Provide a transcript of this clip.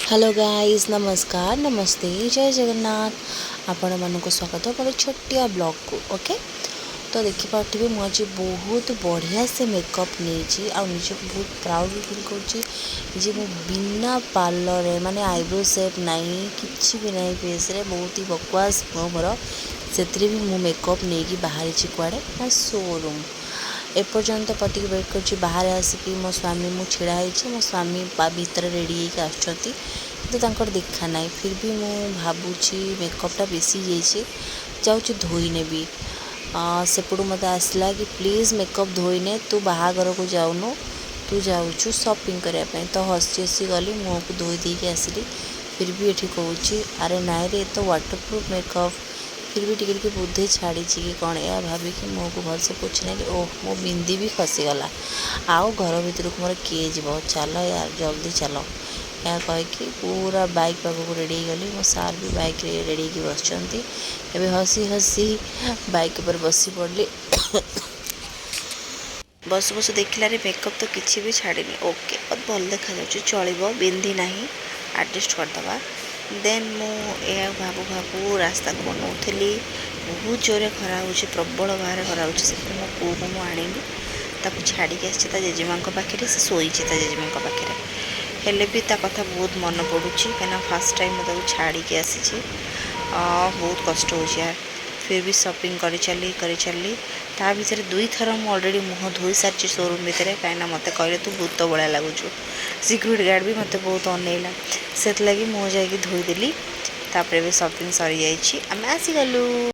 Hello guys, नमस्कार, नमस्ते, जय जगन्नाथ। आपण मानक स्वागत गोटे छोटिया ब्लॉग को। ओके, तो देखिपे मुझे बहुत बढ़िया से मेकअप नहीं आ निजे बहुत प्राउड फील कर बिना पार्लर माने आईब्रो सेप नहीं किसी भी नहीं फेस रे बहुत ही बकवास मोर से भी मु मेकअप नहीं बाहरी कुआड़े ना शोरूम एपर्यंत पति वेट कर बाहर आसिक मो स्वामी मु छिड़ा मो स्वामी भितर रेडी होकर देखा ना फिर भी मु भावुची मेकअपटा बेसी जाऊँ धोई नेबी सेपटू मत आसला कि प्लीज़ मेकअप धोईने तू बाहागर को जाऊनु तू जाऊँ शॉपिंग करने तो हसी हसी गली मुँह को धोई देके आसली फिर भी ये कहूँ अरे नाई रे तो वाटरप्रूफ मेकअप फिर भी टिके बुद्धि छाड़ी कि कौन या भाविकी मुँह को भलसे पोछि ना ओह मो बिंदी भी खसीगला आउ घर भर को मोर किए जीव चल यार जल्दी चल या कहीकि पूरा बाइक पाखक रेडी गली मो सार भी बाइक रेडी बस हसी हसी बाइक पर बसी पड़ली बस बस देखला रे मेकअप तो किसी भी छाड़ी ओके बहुत भल देखा चलो बिंदी ना एडजस्ट करदे देन मु भाबू भाबू रास्ता को बनाऊली बहुत जोरे खरा हो प्रबल बाहर खरा हो मो पू को मुझे ताको छाड़ी आसी जेजेमा पाखे से शोई जेजेमा पाखे हेले भी ता कथा बहुत मन पड़ुची कहीं फास्ट टाइम मैं छाड़ी आसी बहुत कष्ट हो यार फिर भी शॉपिंग कर चली ता भीतर दुई थर मुझे ऑलरेडी मुँह धोई सारी शोरूम भितर कहीं मत कहले तू भूत भाया लगुच सिक्यूरीटी गार्ड भी मत बहुत अनैला से लगी मुँह जाकि धोईदेली तापर भी शॉपिंग सरी जाइए आम आसीगलु।